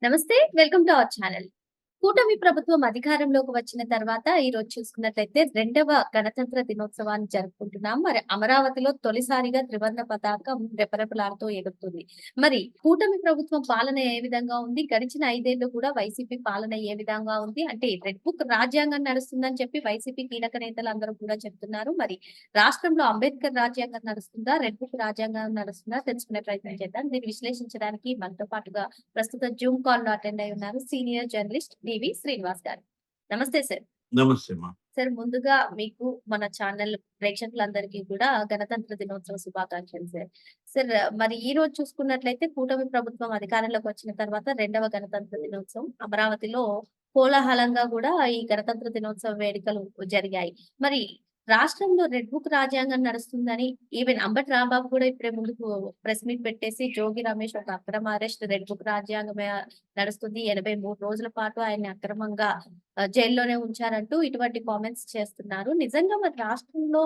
నమస్తే. Welcome to our channel. కూటమి ప్రభుత్వం అధికారంలోకి వచ్చిన తర్వాత ఈరోజు చూసుకున్నట్లయితే రెండవ గణతంత్ర దినోత్సవాన్ని జరుపుకుంటున్నాం. మరి అమరావతిలో తొలిసారిగా త్రివర్ణ పతాకం రెపరెపలాడుతూ ఎగురుతుంది. మరి కూటమి ప్రభుత్వం పాలన ఏ విధంగా ఉంది? గడిచిన 5 ఏళ్లు కూడా వైసీపీ పాలన ఏ విధంగా ఉంది? అంటే రెడ్ బుక్ రాజ్యాంగం నడుస్తుందని చెప్పి వైసీపీ కీలక నేతలందరూ కూడా చెప్తున్నారు. మరి రాష్ట్రంలో అంబేద్కర్ రాజ్యాంగం నడుస్తుందా? రెడ్ బుక్ రాజ్యాంగం నడుస్తుందా? తెలుసుకునే ప్రయత్నం చేద్దాం. దీన్ని విశ్లేషించడానికి మనతో పాటుగా ప్రస్తుతం జూమ్ కాల్ లో అటెండ్ అయి ఉన్నారు సీనియర్ జర్నలిస్ట్ డివి శ్రీనివాస్ గారు. నమస్తే సార్. నమస్తే మా. సార్, ముందుగా మీకు మన ఛానల్ ప్రేక్షకులందరికీ కూడా గణతంత్ర దినోత్సవ శుభాకాంక్షలు సార్. సార్, మరి ఈ రోజు చూసుకున్నట్లయితే కూటమి ప్రభుత్వం అధికారంలోకి వచ్చిన తర్వాత రెండవ గణతంత్ర దినోత్సవం అమరావతిలో కోలాహలంగా కూడా ఈ గణతంత్ర దినోత్సవ వేడుకలు జరిగాయి. మరి రాష్ట్రంలో రెడ్ బుక్ రాజ్యాంగం నడుస్తుందని ఈవెన్ అంబటి రాంబాబు కూడా ఇప్పుడే ముందుకు ప్రెస్ మీట్ పెట్టేసి జోగి రమేష్ ఒక అక్రమ అరెస్ట్, రెడ్ బుక్ రాజ్యాంగమే నడుస్తుంది, 83 రోజుల పాటు ఆయన్ని అక్రమంగా జైల్లోనే ఉంచారంటూ ఇటువంటి కామెంట్స్ చేస్తున్నారు. నిజంగా మరి రాష్ట్రంలో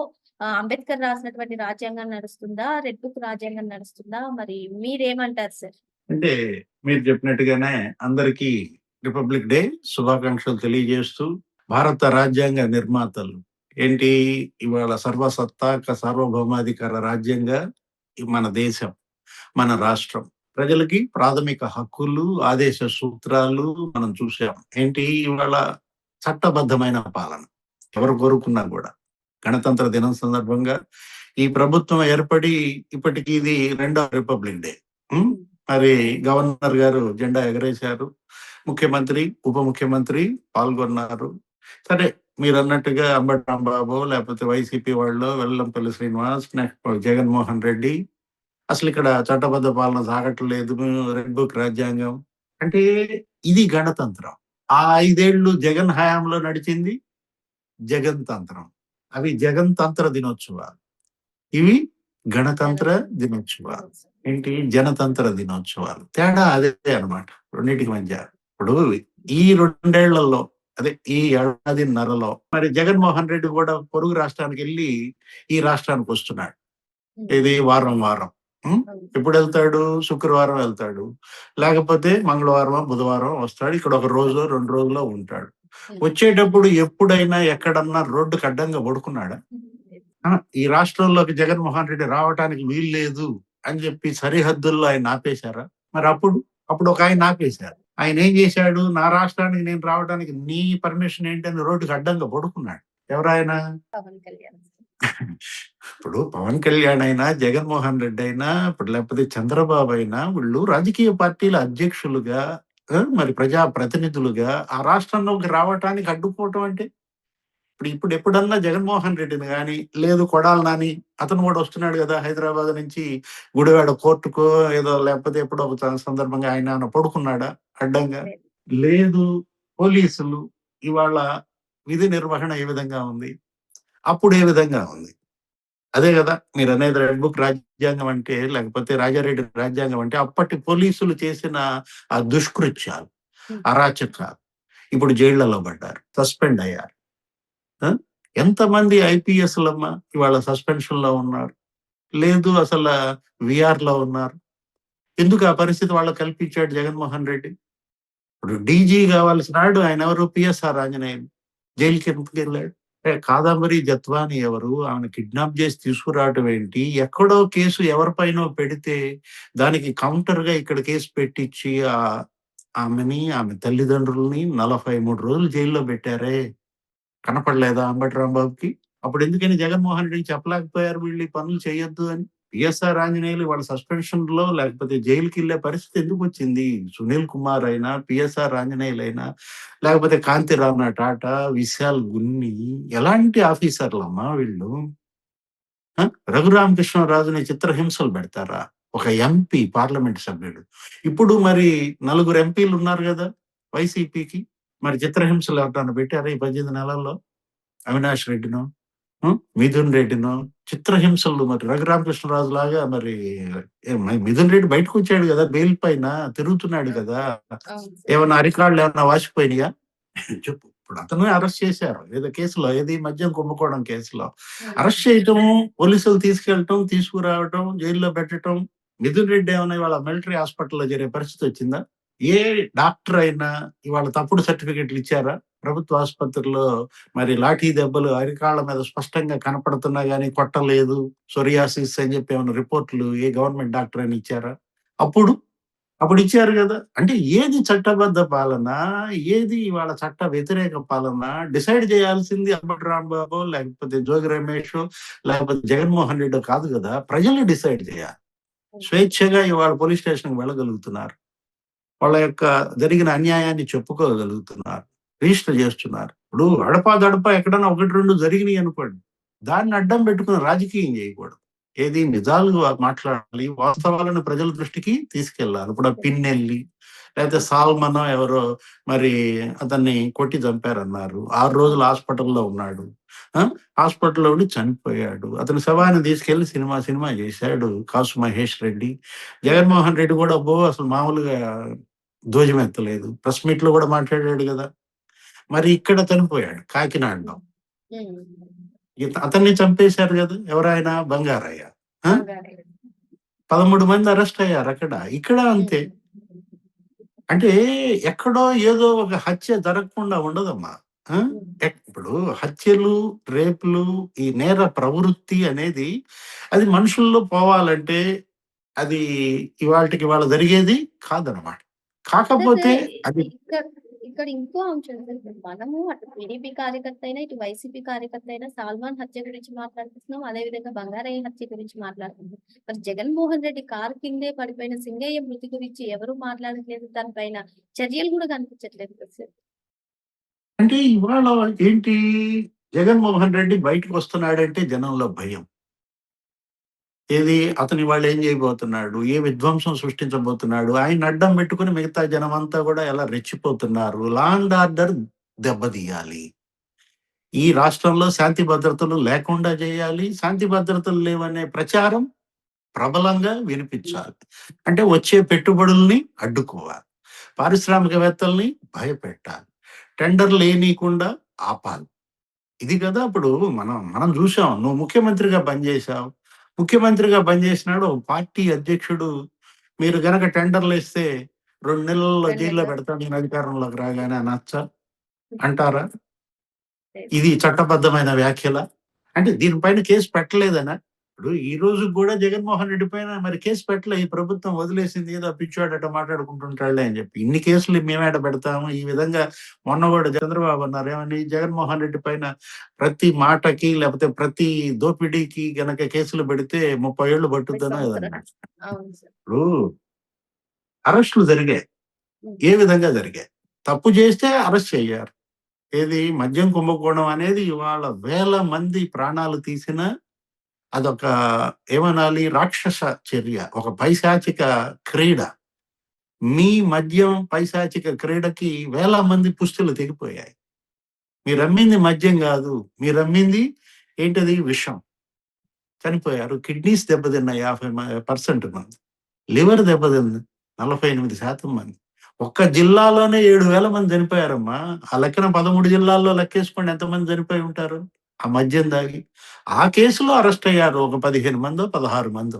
అంబేద్కర్ రాసినటువంటి రాజ్యాంగం నడుస్తుందా? రెడ్ బుక్ రాజ్యాంగం నడుస్తుందా? మరి మీరేమంటారు సార్? అంటే మీరు చెప్పినట్టుగానే అందరికీ రిపబ్లిక్ డే శుభాకాంక్షలు తెలియజేస్తూ, భారత రాజ్యాంగ నిర్మాతలు ఏంటి ఇవాళ సర్వసత్తాక సార్వభౌమాధికార రాజ్యంగా మన దేశం, మన రాష్ట్రం ప్రజలకి ప్రాథమిక హక్కులు, ఆదేశ సూత్రాలు మనం చూసాం. ఏంటి ఇవాళ చట్టబద్ధమైన పాలన ఎవరు కోరుకున్నా కూడా. గణతంత్ర దినం సందర్భంగా ఈ ప్రభుత్వం ఏర్పడి ఇప్పటికి ఇది రెండో రిపబ్లిక్ డే. మరి గవర్నర్ గారు జెండా ఎగరేశారు, ముఖ్యమంత్రి ఉప ముఖ్యమంత్రి పాల్గొన్నారు. సరే, మీరు అన్నట్టుగా అంబటి రాంబాబు లేకపోతే వైసీపీ వాళ్ళు, వెల్లంపల్లి శ్రీనివాస్, నెక్స్ట్ జగన్మోహన్ రెడ్డి అసలు ఇక్కడ చట్టబద్ధ పాలన సాగట్లేదు, రెడ్ బుక్ రాజ్యాంగం అంటే ఇది గణతంత్రం. ఆ 5 ఏళ్లు జగన్ హయాంలో నడిచింది జగన్ తంత్రం. అవి జగన్తంత్ర దినోత్సవాలు, ఇవి గణతంత్ర దినోత్సవాలు. ఏంటి జనతంత్ర దినోత్సవాలు. తేడా అదే అన్నమాట రెండింటికి మధ్య. ఇప్పుడు ఈ 2 ఏళ్లలో, అదే ఈ ఏడాదిన్నరలో మరి జగన్మోహన్ రెడ్డి కూడా పొరుగు రాష్ట్రానికి వెళ్ళి ఈ రాష్ట్రానికి వస్తున్నాడు. ఇది వారం వారం ఎప్పుడు వెళ్తాడు? శుక్రవారం వెళ్తాడు, లేకపోతే మంగళవారం బుధవారం వస్తాడు. ఇక్కడ ఒక రోజు 2 రోజుల్లో ఉంటాడు. వచ్చేటప్పుడు ఎప్పుడైనా ఎక్కడన్నా రోడ్డుకి అడ్డంగా పడుకున్నాడా? ఈ రాష్ట్రంలోకి జగన్మోహన్ రెడ్డి రావటానికి వీలు లేదు అని చెప్పి సరిహద్దుల్లో ఆయన ఆపేశారా? మరి అప్పుడు ఒక ఆయన ఆపేశారు. ఆయన ఏం చేశాడు? నా రాష్ట్రానికి నేను రావడానికి నీ పర్మిషన్ ఏంటని రోడ్డుకి అడ్డంగా పడుకున్నాడు. ఎవరాయన? పవన్ కళ్యాణ్. ఇప్పుడు పవన్ కళ్యాణ్ అయినా, జగన్మోహన్ రెడ్డి అయినా, ఇప్పుడు లేకపోతే చంద్రబాబు అయినా, వీళ్ళు రాజకీయ పార్టీల అధ్యక్షులుగా మరి ప్రజా ప్రతినిధులుగా ఆ రాష్ట్రంలోకి రావటానికి అడ్డుకోవటం అంటే ఇప్పుడు ఎప్పుడన్నా జగన్మోహన్ రెడ్డిని కానీ, లేదు కొడాలి నాని అతను కూడా వస్తున్నాడు కదా హైదరాబాద్ నుంచి గుడివాడ కోర్టుకో ఏదో, లేకపోతే ఎప్పుడో ఒక సందర్భంగా ఆయన పడుకున్నాడా అడ్డంగా? లేదు. పోలీసులు ఇవాళ విధి నిర్వహణ ఏ విధంగా ఉంది, అప్పుడు ఏ విధంగా ఉంది? అదే కదా మీరు అనేది రెడ్ బుక్ రాజ్యాంగం అంటే, లేకపోతే రాజారెడ్డి రాజ్యాంగం అంటే అప్పటి పోలీసులు చేసిన ఆ దుష్కృత్యాలు, అరాచకాలు. ఇప్పుడు జైళ్లలో పడ్డారు, సస్పెండ్ అయ్యారు. ఎంతమంది ఐపీఎస్లమ్మా ఇవాళ సస్పెన్షన్ లో ఉన్నారు, లేదు అసలు విఆర్ లో ఉన్నారు. ఎందుకు ఆ పరిస్థితి వాళ్ళకి కల్పించాడు జగన్మోహన్ రెడ్డి? ఇప్పుడు డీజీ కావాల్సినాడు ఆయన ఎవరు? పిఎస్ఆర్ ఆంజనేయులు. జైలుకి ఎందుకు వెళ్ళాడు? కాదంబరి జత్వాని ఎవరు? ఆమెను కిడ్నాప్ చేసి తీసుకురావటం ఏంటి? ఎక్కడో కేసు ఎవరిపైనో పెడితే దానికి కౌంటర్ గా ఇక్కడ కేసు పెట్టించి ఆమెని, ఆమె తల్లిదండ్రుల్ని 43 రోజులు జైల్లో పెట్టారే. కనపడలేదా అంబటి రాంబాబుకి? అప్పుడు ఎందుకని జగన్మోహన్ రెడ్డికి చెప్పలేకపోయారు వీళ్ళు ఈ పనులు చేయొద్దు అని? పిఎస్ఆర్ ఆంజనేయులు వాళ్ళ సస్పెన్షన్ లో లేకపోతే జైలుకి వెళ్లే పరిస్థితి ఎందుకు వచ్చింది? సునీల్ కుమార్ అయినా, పిఎస్ఆర్ ఆంజనేయులు అయినా, లేకపోతే కాంతిరామ్ టాటా, విశాల్ గున్ని, ఎలాంటి ఆఫీసర్లమ్మా వీళ్ళు? రఘురామకృష్ణరాజుని చిత్రహింసలు పెడతారా? ఒక ఎంపీ, పార్లమెంట్ సభ్యుడు. ఇప్పుడు మరి 4 ఎంపీలు ఉన్నారు కదా వైసీపీకి, మరి చిత్రహింసలు ఎవరిని పెట్టారా ఈ 18 నెలల్లో? అవినాష్ రెడ్డినో, మిథున్ రెడ్డినో చిత్రహింసలు. మరి రఘురామకృష్ణరాజు లాగా మరి మిథున్ రెడ్డి బయటకు వచ్చాడు కదా బెయిల్ పైన, తిరుగుతున్నాడు కదా. ఏమన్నా అరికాళ్ళు ఏమన్నా వాసిపోయినాయా చెప్పు? ఇప్పుడు అతను అరెస్ట్ చేశారు ఏదో కేసులో, ఏది మద్యం కుంభకోణం కేసులో అరెస్ట్ చేయటం, పోలీసులు తీసుకెళ్ళటం, తీసుకురావటం, జైల్లో పెట్టడం. మిథున్ రెడ్డి ఏమన్నా ఇవాళ మిలిటరీ హాస్పిటల్లో చేరే పరిస్థితి వచ్చిందా? ఏ డాక్టర్ అయినా ఇవాళ తప్పుడు సర్టిఫికెట్లు ఇచ్చారా? ప్రభుత్వ ఆసుపత్రిలో మరి లాఠీ దెబ్బలు అరికాళ్ళ మీద స్పష్టంగా కనపడుతున్నా గాని కొట్టలేదు, సోరియాసిస్ అని చెప్పి ఏమైనా రిపోర్ట్‌లు ఏ గవర్నమెంట్ డాక్టర్ అయినా ఇచ్చారా? అప్పుడు? అప్పుడిచ్చారు గదా! అంటే ఏది చట్టబద్ధ పాలన, ఏది ఇవాళ చట్ట వ్యతిరేక పాలన డిసైడ్ చేయాల్సింది అంబటి రాంబాబో, లేకపోతే జోగి రమేషో, లేకపోతే జగన్మోహన్ రెడ్డో కాదు గదా! ప్రజలు డిసైడ్ చేయాలి. హ్మ్. స్వేచ్ఛగా ఇవాళ పోలీస్ స్టేషన్‌కి వెళ్ళగలుగుతున్నారు. వాళ్ళ యొక్క జరిగిన అన్యాయాన్ని చెప్పుకోగలుగుతున్నారు. రిజిస్టర్ చేస్తున్నారు. ఇప్పుడు అడపాదడపా ఎక్కడన్నా 1, 2 జరిగినియి అనుకోండి. దాన్ని అడ్డం పెట్టుకొని రాజకీయం చేయకూడదు. ఏది నిజాలు మాట్లాడాలి. వాస్తవాలను ప్రజల దృష్టికి తీసుకెళ్ళాలి. ఇప్పుడు ఆ పిన్నెల్లి, లేకపోతే సాల్మనో ఎవరో మరి అతన్ని కొట్టి చంపారన్నారు. 6 రోజులు హాస్పిటల్‌లో ఉన్నాడు. ఆ! హాస్పిటల్‌లో ఉండి చనిపోయాడు. అతని శవాన్ని తీసుకెళ్ళి సినిమా చేశాడు 'కాసు మహేష్ రెడ్డి.' హ్మ్. జగన్మోహన్ రెడ్డి కూడా అబ్బో! అసలు మామూలుగా ధ్వజమెత్తలేదు. ప్రెస్ మీట్‌లో గూడా మాట్లాడాడు గదా! మరి ఇక్కడ చనిపోయాడు కాకినాడలో. హ్మ్. హ్మ్. అతన్ని చంపేశారు గదా! ఎవరాయన బంగారయ్య. ఆ! బంగారే. 13 మంది అరెస్ట్ అయ్యారక్కడ. ఇక్కడ హ్మ్. అంతే. అంటే ఎక్కడో ఏదో ఒక హత్య జరగకుండా ఉండదమ్మా. ఆ! హ్మ్. ఇప్పుడు హత్యలు, రేపులు, ఈ నేర ప్రవృత్తి అనేది అది మనుషుల్లో పోవాలంటే అది ఇవాల్టికి ఇవాళ జరిగేది కాదనమాట. సార్ కాకపోతే అది ఇక్కడ ఇక్కడ ఇంకో అంశం సార్. ఇప్పుడు మనము అటు టీడీపీ కార్యకర్త అయినా, ఇటు వైసీపీ కార్యకర్త అయినా సాల్మన్ హత్య గురించి మాట్లాడుతున్నాం. అదేవిధంగా బంగారయ్య హత్య గురించి మాట్లాడుతున్నాం. మరి జగన్మోహన్ రెడ్డి కారు కిందే పడిపోయిన సింగయ్య మృతి గురించి ఎవరు మాట్లాడట్లేదు. దానిపైన చర్యలు కూడా కనిపించట్లేదు కదా సార్. అంటే ఇవాళ ఏంటి జగన్మోహన్ రెడ్డి బయటకొస్తున్నాడంటే జనంలో భయం. ఏది అతను ఇవాళ ఏం చేయబోతున్నాడు? ఏ విధ్వంసం సృష్టించబోతున్నాడు? ఆయన్ని అడ్డం పెట్టుకొని మిగతా జనమంతా గూడా ఎలా రెచ్చిపోతున్నారు. Law and order దెబ్బతీయాలి. ఈ రాష్ట్రంలో శాంతి భద్రతలు లేకుండా చేయాలి. శాంతి భద్రతలు లేవనే ప్రచారం ప్రబలంగా వినిపించాలి. అంటే వచ్చే పెట్టుబడుల్ని అడ్డుకోవాలి. పారిశ్రామికవేత్తల్ని భయపెట్టాలి. టెండర్‌లు ఎయనీయకుండా ఆపాలి. ఇది కదా! ఇప్పుడు మనం జూసాం. నువ్వు ముఖ్యమంత్రిగా పనిజేశావు. ముఖ్యమంత్రిగా పనిజేసినాడు ఒక పార్టీ అధ్యక్షుడు మీరు గనక టెండర్‌లేస్తే 2 నెలల్లో 2 జైల్‌లో నెలల్లో పెడతాను నేను అధికారంలోకి రాగానే అనొచ్చా? అంటారా? లేదు. ఇది చట్టబద్ధమైన వ్యాఖ్యలా? అంటే దీని పైన కేస్ పెట్టలేదనా? ఇప్పుడు ఈ రోజుకి గూడా జగన్మోహన్ రెడ్డి పైన మరి కేస్ పెట్టలే. ఈ ప్రభుత్వం వదిలేసింది. ఏదో పిచ్చోడట మాట్లాడుకుంటుంటాడులే అని జెప్పి. ఇన్ని కేసులు మేమేడ పెడతాము. ఈ విధంగా మొన్న గూడా చంద్రబాబు అన్నారు. ఏమని? జగన్మోహన్ రెడ్డి పైన ప్రతి మాటకి లేపోతే ప్రతి దోపిడీకి గనక కేసులు పెడితే 30 ఏళ్ళు 30 పట్టుద్దనో ఏదో సంవత్సరాలు. అన్నాడు. అవును సార్. ఇప్పుడు అరెస్ట్‌లు జరిగాయి. హ్మ్. ఏ విధంగా జరిగాయి? తప్పు జేస్తే అరెస్ట్ చేయాలి. ఏది మద్యం కుంభకోణం అనేది ఇవాళ వేల మంది ప్రాణాలు తీసిన అదొక ఏమనాలి రాక్షస చర్య. ఒక పైశాచిక క్రీడ. మీ మద్యం పైశాచిక క్రీడకి వేల మంది పుస్తులు తెగిపోయాయి. మీరమ్మింది మద్యం గాదు. మీరమ్మింది ఏంటది విషం. చనిపోయారు. కిడ్నీస్ దెబ్బతిన్నాయి 50% మంది. లివర్ దెబ్బతింది 48% మంది. ఒక్క జిల్లాలోనే 7,000 మంది చనిపోయారమ్మా. ఆ లెక్కన 13 జిల్లాల్లో లెక్కేసుకోండి ఎంతమంది చనిపోయి ఉంటారు. ఆ మద్యం తాగి. ఆ కేసులో అరెస్ట్ అయ్యారు. ఒక 15 మందో, 16 మందో.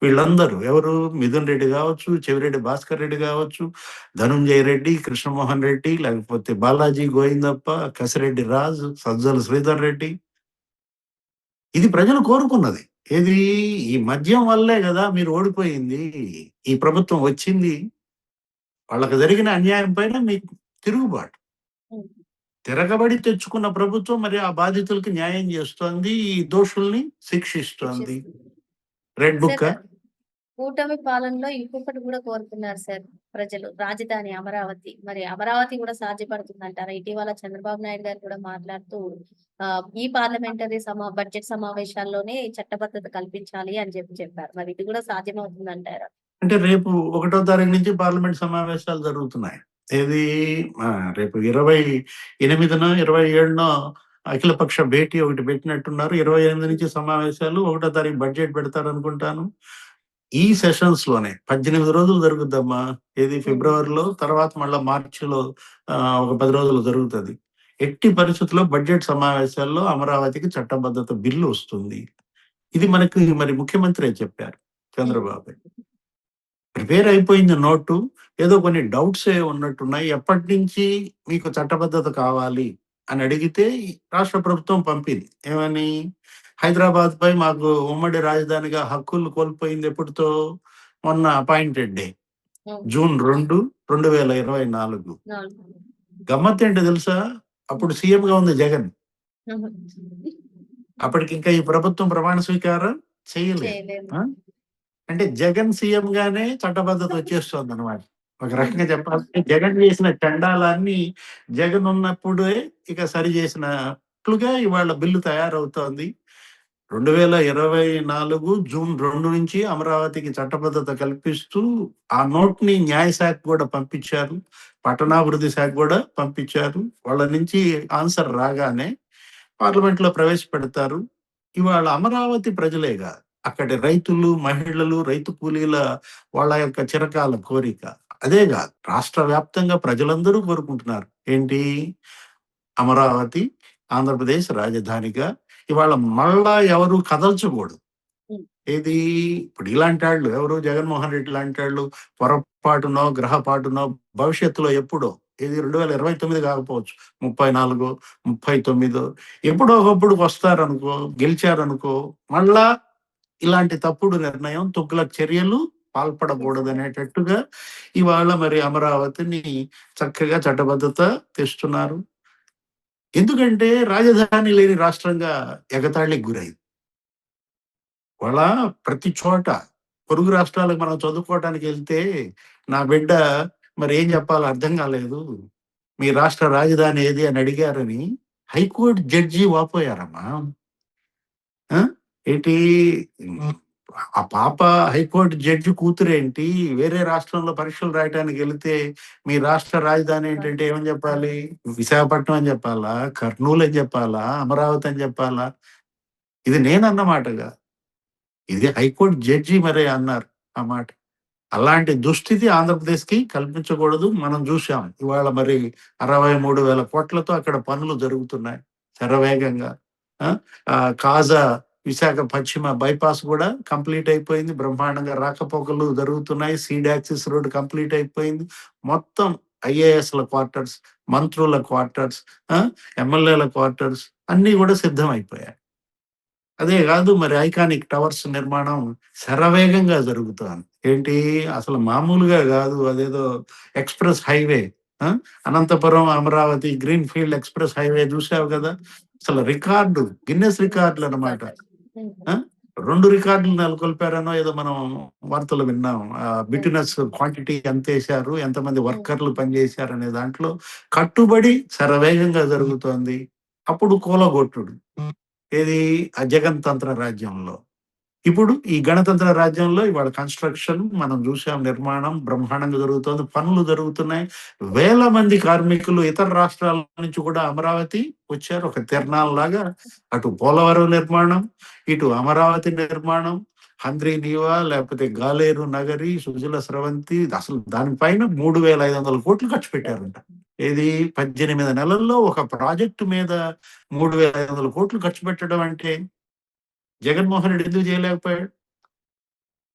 వీళ్ళందరూ ఎవరు? మిథున్ రెడ్డి గావచ్చు, చెవిరెడ్డి భాస్కర్ రెడ్డి గావచ్చు, ధనుంజయ రెడ్డి, కృష్ణమోహన్ రెడ్డి, లేకపోతే బాలాజీ గోవిందప్ప, కసిరెడ్డి రాజు, సజ్జల శ్రీధర్ రెడ్డి. ఇది ప్రజలు కోరుకున్నది. ఏది? ఈ మద్యం వల్లే గదా మీరు ఓడిపోయింది. ఈ ప్రభుత్వం వచ్చింది. వాళ్ళకి జరిగిన అన్యాయం పైన మీకు తిరుగుబాటు. హ్మ్. తిరగబడి తెచ్చుకున్న ప్రభుత్వం మరి ఆ బాధితులకి న్యాయం జేస్తోంది. ఈ దోషుల్ని శిక్షిస్తోంది. శిక్షిస్తుంది. Red sir బుక్కా? కూటమి పాలనలో ఇంకొకటి కూడా కోరుతున్నారు సార్ ప్రజలు. రాజధాని అమరావతి. మరి అమరావతి కూడా సాధ్యపడుతుందంటారా? ఇటీవల చంద్రబాబు నాయుడు గారు కూడా మాట్లాడుతూ ఈ పార్లమెంటరీ బడ్జెట్ సమావేశాల్లోనే చట్టబద్ధత కల్పించాలి అని చెప్పారు. మరి ఇది కూడా సాధ్యమవుతుందంటారా? అంటే రేపు 1 తారీఖు నుంచి పార్లమెంట్ సమావేశాలు జరుగుతున్నాయి. ఏది రేపు 28నో, 27నో అఖిలపక్ష భేటీ ఒకటి పెట్టినట్టున్నారు. 28 హ్మ్. నుంచి సమావేశాలు, 1 తారీఖు బడ్జెట్ పెడతారనుకుంటాను. ఈ సెషన్స్‌లోనే 18 రోజులు జరుగుద్దమ్మా. ఏది హ్మ్. ఫిబ్రవరిలో, తర్వాత మళ్ళా మార్చ్‌లో ఒక 10 రోజులు జరుగుతది. ఎట్టి పరిస్థితుల్లో బడ్జెట్ సమావేశాల్లో అమరావతికి చట్టబద్ధత బిల్లు వస్తుంది. ఇది మనకి మరి ముఖ్యమంత్రే చెప్పారు హ్మ్. చంద్రబాబు. ప్రిపేర్ అయిపోయింది నోటు. ఏదో కొన్ని డౌట్సే ఉన్నట్టున్నాయి. ఎప్పటినుంచి మీకు చట్టబద్ధత కావాలి అని అడిగితే రాష్ట్ర ప్రభుత్వం పంపింది. ఏమని? హైదరాబాద్‌పై మాకు ఉమ్మడి రాజధానిగా హక్కులు కోల్పోయింది ఎప్పటితో? మొన్న అపాయింటెడ్ డే. హ్మ్. జూన్ 2, 2024. 4. గమ్మత్తేంటో తెలుసా? అప్పుడు సీఎంగా ఉంది జగన్. హుహు. అప్పటికింకా ఈ ప్రభుత్వం ప్రమాణ స్వీకారం చేయలేదు. చేయలేదు. ఆ! అంటే జగన్ సీఎంగానే చట్టబద్ధత వచ్చేస్తోందనమాట. ఒక రకంగా చెప్పాలంటే జగన్ చేసిన చండాలాన్ని జగన్ ఉన్నప్పుడే ఇక సరి చేసినట్లుగా ఇవాళ బిల్లు తయారవుతోంది. 2024 జూన్ 2 నుంచి అమరావతికి చట్టబద్ధత కల్పిస్తూ ఆ నోట్‌ని న్యాయశాఖ కూడా పంపించారు. పట్టణాభివృద్ధి శాఖ కూడా పంపించారు. వాళ్ళ నుంచి ఆన్సర్ రాగానే పార్లమెంట్‌లో ప్రవేశపెడతారు. ఇవాళ అమరావతి ప్రజలే గాదు. అక్కడి రైతులు, మహిళలు, రైతు కూలీల వాళ్ళ యొక్క చిరకాల కోరిక. అదే గాదు. రాష్ట్ర వ్యాప్తంగా ప్రజలందరూ కోరుకుంటున్నారు. ఏంటి? అమరావతి ఆంధ్రప్రదేశ్ రాజధానిగా ఇవాళ మళ్ళా ఎవరు కదల్చకూడదు. హ్మ్. ఏది? ఇప్పుడు ఇలాంటాళ్ళు ఎవరు? జగన్మోహన్ రెడ్డి లాంటాళ్ళు పొరపాటునో, గ్రహపాటునో భవిష్యత్తులో ఎప్పుడో ఇది 2029 కాకపోవచ్చు. 34, 39 ఎప్పుడో ఒకప్పుడు వస్తారనుకో, గెలిచారనుకో, మళ్ళా ఇలాంటి తప్పుడు నిర్ణయం, తుగ్లక్ చర్యలు చేస్తారు. పాల్పడకూడదనేటట్టుగా ఇవాళ మరి అమరావతిని చక్కగా చట్టబద్ధత తెస్తున్నారు. ఎందుకంటే రాజధాని లేని రాష్ట్రంగా ఎగతాళికి గురైంది. వాళ్ళ ప్రతి చోట పొరుగు రాష్ట్రాలకు మనం చదువుకోవటానికెళ్తే, నా బిడ్డ మరి ఏం చెప్పాలో అర్థం కాలేదు. మీ రాష్ట్ర రాజధాని ఏది అని అడిగారని హైకోర్ట్ జడ్జి వాపోయారమ్మా. ఆ! ఏంటి? హ్మ్. ఆ పాప హైకోర్ట్ జడ్జి కూతురేంటి? వేరే రాష్ట్రంలో పరీక్షలు రాయటానికెళితే, మీ రాష్ట్ర రాజధాని ఏంటంటే ఏమని చెప్పాలి? విశాఖపట్నం అని చెప్పాలా? కర్నూలు అని చెప్పాలా? అమరావతి అని చెప్పాలా? ఇది నేనన్న మాటగా. ఇది హైకోర్ట్ జడ్జి మరి అన్నారు ఆ మాట. అలాంటి దుస్థితి ఆంధ్రప్రదేశ్‌కి కల్పించకూడదు. మనం జూసాం. ఇవాళ మరి 63,000 కోట్లతో అక్కడ పనులు జరుగుతున్నాయి శరవేగంగా. ఆ! కాజా విశాఖ పశ్చిమ బైపాస్ గూడా కంప్లీట్ అయిపోయింది. బ్రహ్మాండంగా రాకపోకలు జరుగుతున్నాయి. సీడ్ యాక్సిస్ రోడ్ కంప్లీట్ అయిపోయింది. మొత్తం ఐఏఎస్‌ల క్వార్టర్స్, మంత్రుల క్వార్టర్స్, ఆ! ఎమ్మెల్యేల క్వార్టర్స్ అన్నీ గూడా సిద్ధమైపోయాయి. అదే గాదు మరి ఐకానిక్ టవర్స్ నిర్మాణం శరవేగంగా జరుగుతోంది. ఏంటి? అసలు మామూలుగా గాదు. అదేదో ఎక్స్‌ప్రెస్ హైవే. ఆ! Anantapuram, Amaravati greenfield express highway జూసావు గదా! అసలు రికార్డు గిన్నెస్ రికార్డులనమాట. రికార్డర్. హ్మ్. ఆ! 2 రికార్డులు నెలకొల్పారనో ఏదో మనం వార్తలు విన్నాం. హ్మ్. బిట్యునస్ క్వాంటిటీ ఎంతేశారు, ఎంతమంది హ్మ్. వర్కర్‌లు పనిజేశారనే దాంట్లో కట్టుబడి శరవేగంగా జరుగుతోంది. అప్పుడు కూలగొట్టుడు. ఏది? ఆ జగన్ తంత్ర రాజ్యంలో. ఇప్పుడు ఈ గణతంత్ర రాజ్యంలో ఇవాళ కన్‌స్ట్రక్షన్ మనం జూసాం నిర్మాణం బ్రహ్మాండంగా జరుగుతోంది. పనులు జరుగుతున్నాయి. వేల మంది కార్మికులు ఇతర రాష్ట్రాల నుంచి కూడా అమరావతి వచ్చారు. ఒక తిరణాల్లాగా అటు పోలవరం నిర్మాణం, ఇటు అమరావతి నిర్మాణం, హంద్రీ నీవా లేకపోతే గాలేరు నగరి, సుజల స్రవంతి అసలు దానిపైన 3,500,00,00,000 ఖర్చు పెట్టారంట. ఏది? 18 నెలల్లో ఒక ప్రాజెక్ట్ మీద 3,500,00,00,000 ఖర్చు పెట్టడం అంటే జగన్మోహన్ రెడ్డి ఎందుకు చేయలేకపోయాడు?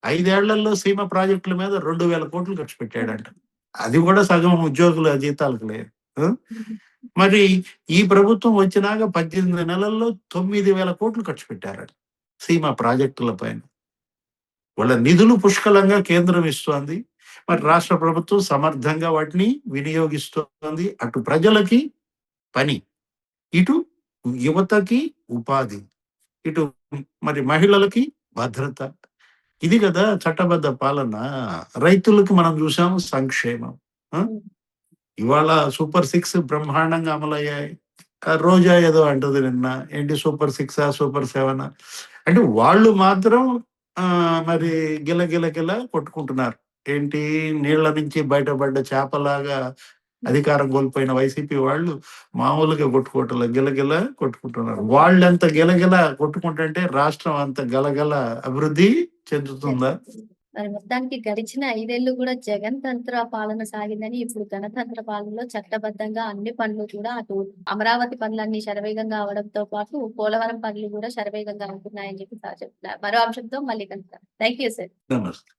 5 ఏళ్లలో సీమ ప్రాజెక్టుల మీద 2,000,00,00,000 ఖర్చు పెట్టాడంట. అది కూడా సగం ఉద్యోగుల జీతాలకు లేదు. ఆ! హుహు. మరి ఈ ప్రభుత్వం వచ్చినాక 18 నెలల్లో 9,000,00,00,000 ఖర్చు పెట్టారట. సీమ ప్రాజెక్టుల పైన. వాళ్ళ నిధులు పుష్కలంగా కేంద్రం ఇస్తోంది. మరి హ్మ్. రాష్ట్ర ప్రభుత్వం సమర్థంగా వాటిని వినియోగిస్తోంది. అటు ప్రజలకి పని, ఇటు యువతకి ఉపాధి, ఇటు మరి మహిళలకి భద్రత. ఇది గదా చట్టబద్ధ పాలన. రైతులకి మనం జూసాం సంక్షేమం. ఆ! హ్మ్. ఇవాళ సూపర్ 6 బ్రహ్మాండంగా అమలయ్యాయి. రోజా ఏదో అంటది నిన్న. ఏంటి సూపర్ 6ఆ? సూపర్ 7ఆ? అంటే వాళ్ళు మాత్రం మరి గిలగిల కొట్టుకుంటున్నారు. ఏంటి? నీళ్ళ నుంచి బయటపడ్డ చేపలాగా హ్మ్. అధికారం కోల్పోయిన వైసీపీ వాళ్ళు మామూలుగా కొట్టుకోవటంలా గిలగిల కొట్టుకుంటున్నారు. వాళ్ళెంత గిలగిల కొట్టుకుంటుంటే రాష్ట్రం అంత గలగల అభివృద్ధి చెందుతుందా? చెందుతుంది. మరి మొత్తానికి గడిచిన 5 ఏళ్ళు గూడా జగన్ తంత్ర పాలన సాగిందని, ఇప్పుడు గణతంత్ర పాలనలో చట్టబద్ధంగా అన్ని పనులు కూడా అటు అమరావతి పనులన్నీ శరవేగంగా అవ్వడంతో పాటు, పోలవరం పనులు గూడా శరవేగంగా అవుతున్నాయని చెప్పి సార్ చెప్తున్నారు. మరో అంశంతో మళ్ళీ కలుద్దాం. Thank you sir. నమస్తే.